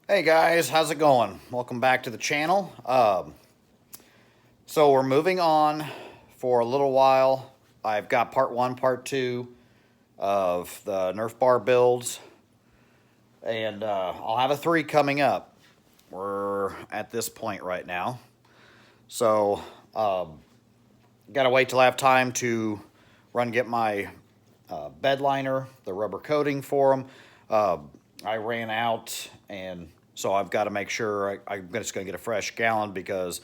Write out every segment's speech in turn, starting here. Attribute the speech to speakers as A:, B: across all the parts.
A: Hey guys, how's it going? Welcome back to the channel. So we're moving on for a little while. I've got part one, part two of the Nerf bar builds, and I'll have a three coming up. We're at this point right now. So, gotta wait till I have time to run get my bed liner, the rubber coating for them. I ran out, and so I've got to make sure I'm just going to get a fresh gallon because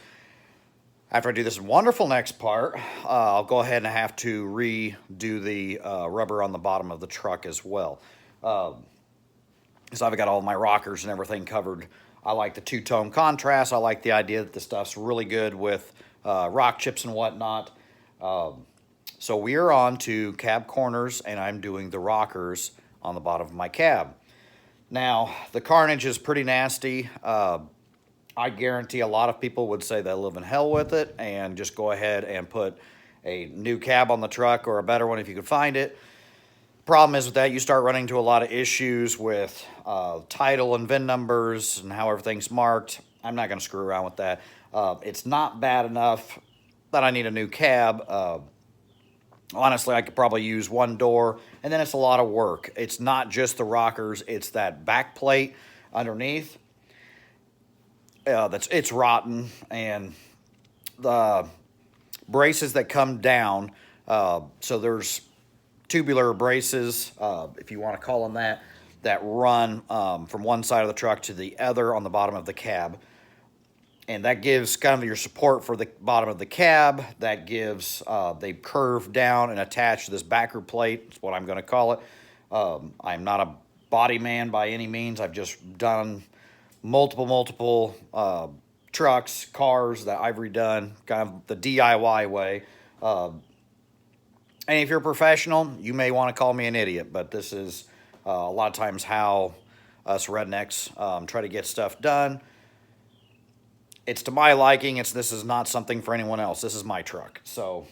A: after I do this wonderful next part, I'll go ahead and have to redo the rubber on the bottom of the truck as well. So I've got all my rockers and everything covered. I like the two-tone contrast. I like the idea that the stuff's really good with rock chips and whatnot. So we are on to cab corners, and I'm doing the rockers on the bottom of my cab. Now, the carnage is pretty nasty. I guarantee a lot of people would say they live in hell with it and just go ahead and put a new cab on the truck or a better one if you could find it. Problem is with that, you start running into a lot of issues with title and VIN numbers and how everything's marked. I'm not going to screw around with that. It's not bad enough that I need a new cab. Honestly, I could probably use one door, and then it's a lot of work. It's not just the rockers, it's that back plate underneath. It's rotten, and the braces that come down, so there's tubular braces, if you want to call them that, that run from one side of the truck to the other on the bottom of the cab. And that gives kind of your support for the bottom of the cab. That gives, they curve down and attach to this backer plate. That's what I'm going to call it. I'm not a body man by any means. I've just done multiple trucks, cars that I've redone, kind of the DIY way. And if you're a professional, you may want to call me an idiot, but this is a lot of times how us rednecks try to get stuff done. It's to my liking. This is not something for anyone else. This is my truck. So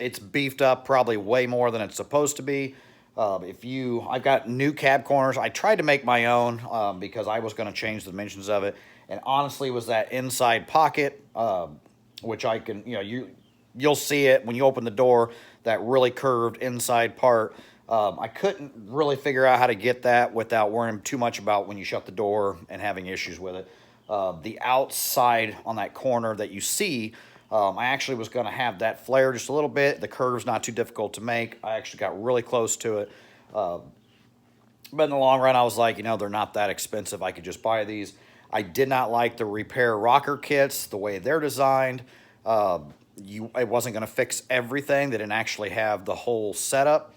A: it's beefed up probably way more than it's supposed to be. I've got new cab corners. I tried to make my own because I was going to change the dimensions of it. And honestly, it was that inside pocket, which I can, you'll see it when you open the door, that really curved inside part. I couldn't really figure out how to get that without worrying too much about when you shut the door and having issues with it. The outside on that corner that you see, I actually was going to have that flare just a little bit. The curve's not too difficult to make. I actually got really close to it. But in the long run, I was like, they're not that expensive. I could just buy these. I did not like the repair rocker kits, the way they're designed. It wasn't going to fix everything. They didn't actually have the whole setup.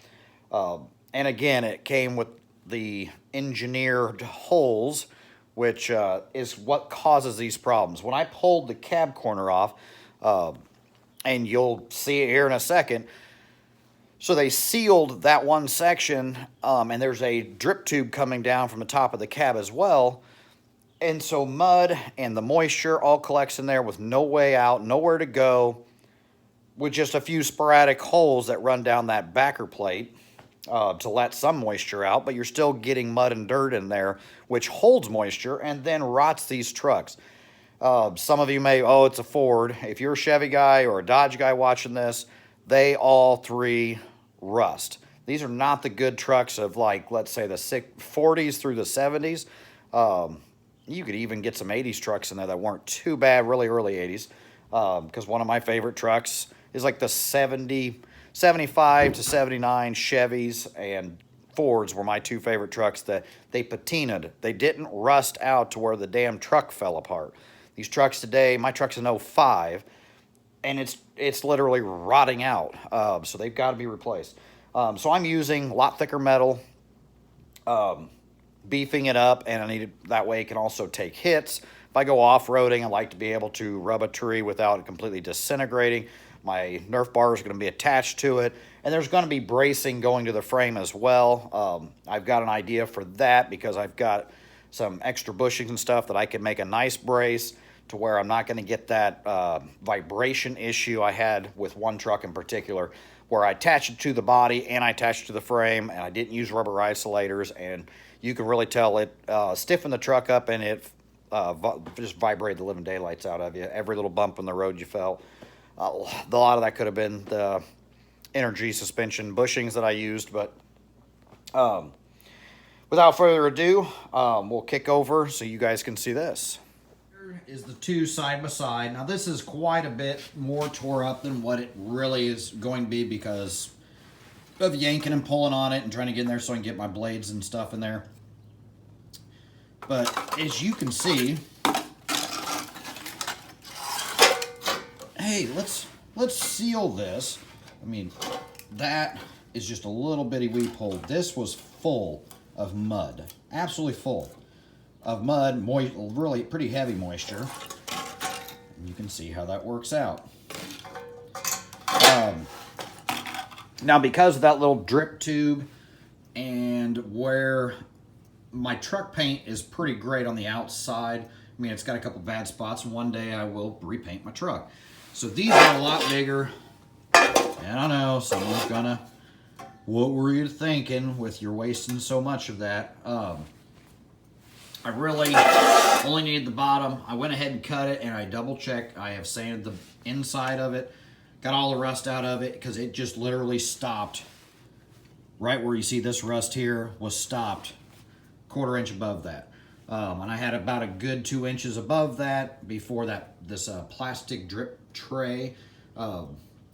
A: And again, it came with the engineered holes, which is what causes these problems. When I pulled the cab corner off, and you'll see it here in a second, so they sealed that one section, and there's a drip tube coming down from the top of the cab as well. And so mud and the moisture all collects in there with no way out, nowhere to go, with just a few sporadic holes that run down that backer plate. To let some moisture out, but you're still getting mud and dirt in there, which holds moisture and then rots these trucks. Some of you may, it's a Ford. If you're a Chevy guy or a Dodge guy watching this, they all three rust. These are not the good trucks of, like, let's say the 40s through the 70s. You could even get some 80s trucks in there that weren't too bad, really early 80s, because one of my favorite trucks is like the 75 to 79 Chevys and Fords were my two favorite trucks that they patinaed. They didn't rust out to where the damn truck fell apart. These trucks today, my truck's an '05, and it's literally rotting out. So they've got to be replaced. So I'm using a lot thicker metal, beefing it up, and I need it that way it can also take hits. If I go off-roading, I like to be able to rub a tree without it completely disintegrating. My Nerf bar is going to be attached to it, and there's going to be bracing going to the frame as well. I've got an idea for that because I've got some extra bushings and stuff that I can make a nice brace to where I'm not going to get that vibration issue I had with one truck in particular, where I attached it to the body and I attached it to the frame, and I didn't use rubber isolators, and you can really tell it stiffened the truck up, and it just vibrated the living daylights out of you. Every little bump in the road you felt. A lot of that could have been the energy suspension bushings that I used, but without further ado, we'll kick over so you guys can see this. Here is the two side by side. Now this is quite a bit more tore up than what it really is going to be because of yanking and pulling on it and trying to get in there so I can get my blades and stuff in there. But as you can see, hey, let's seal this. I mean, that is just a little bitty weep hole. This was full of mud, absolutely full of mud, really pretty heavy moisture. And you can see how that works out. Now, because of that little drip tube and where my truck paint is pretty great on the outside, I mean, it's got a couple bad spots, and one day I will repaint my truck. So these are a lot bigger. And I know someone's gonna, what were you thinking with you're wasting so much of that? I really only needed the bottom. I went ahead and cut it, and I double checked. I have sanded the inside of it, got all the rust out of it, because it just literally stopped right where you see this rust here was stopped 1/4 inch above that. And I had about a good 2 inches above that before this plastic drip tray,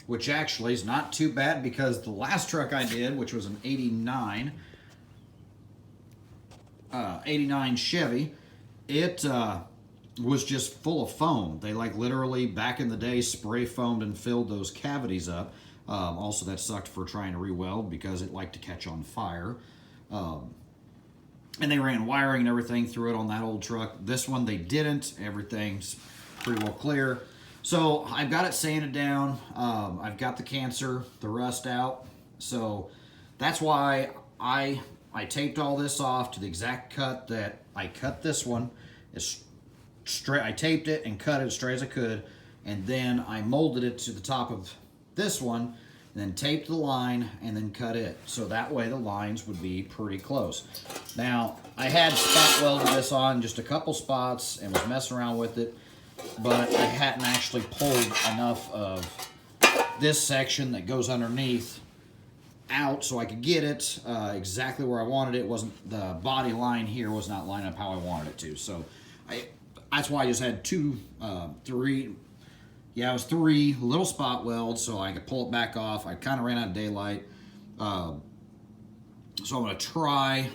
A: which actually is not too bad because the last truck I did, which was an 89 Chevy, it was just full of foam. They like literally back in the day spray foamed and filled those cavities up. Also that sucked for trying to re-weld because it liked to catch on fire. And they ran wiring and everything through it on that old truck. This one they didn't. Everything's pretty well clear. So I've got it sanded down. I've got the cancer, the rust out. So that's why I taped all this off to the exact cut that I cut this one. It's straight. I taped it and cut it as straight as I could, and then I molded it to the top of this one, and then taped the line and then cut it. So that way the lines would be pretty close. Now, I had spot welded this on just a couple spots and was messing around with it, but I hadn't actually pulled enough of this section that goes underneath out so I could get it exactly where I wanted it. Wasn't the body line here was not lining up how I wanted it to. So that's why I just had three little spot welds so I could pull it back off. I kind of ran out of daylight. So I'm going to try,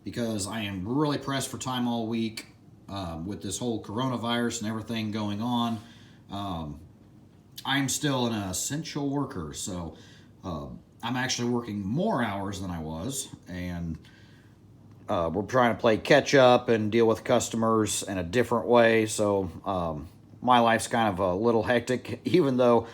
A: because I am really pressed for time all week with this whole coronavirus and everything going on. I'm still an essential worker, so I'm actually working more hours than I was, and we're trying to play catch up and deal with customers in a different way. So my life's kind of a little hectic, even though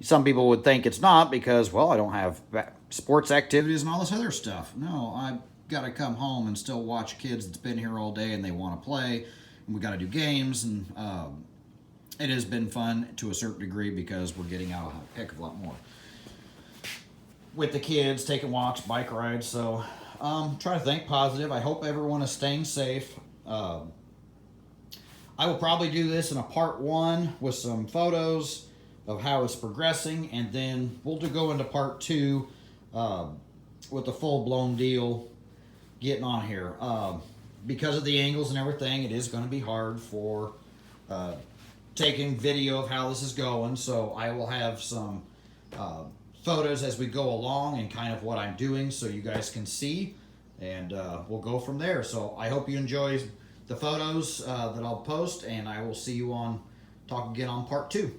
A: some people would think it's not, because, well, I don't have sports activities and all this other stuff. No, I've got to come home and still watch kids that's been here all day and they want to play, and we got to do games, and it has been fun to a certain degree because we're getting out a heck of a lot more with the kids, taking walks, bike rides. So try to think positive. I hope everyone is staying safe. I will probably do this in a part 1 with some photos of how it's progressing, and then we'll go into part 2 with the full-blown deal getting on here. Because of the angles and everything, it is going to be hard for taking video of how this is going, so I will have some photos as we go along and kind of what I'm doing so you guys can see, and we'll go from there. So I hope you enjoy the photos that I'll post, and I will see you talk again on part 2.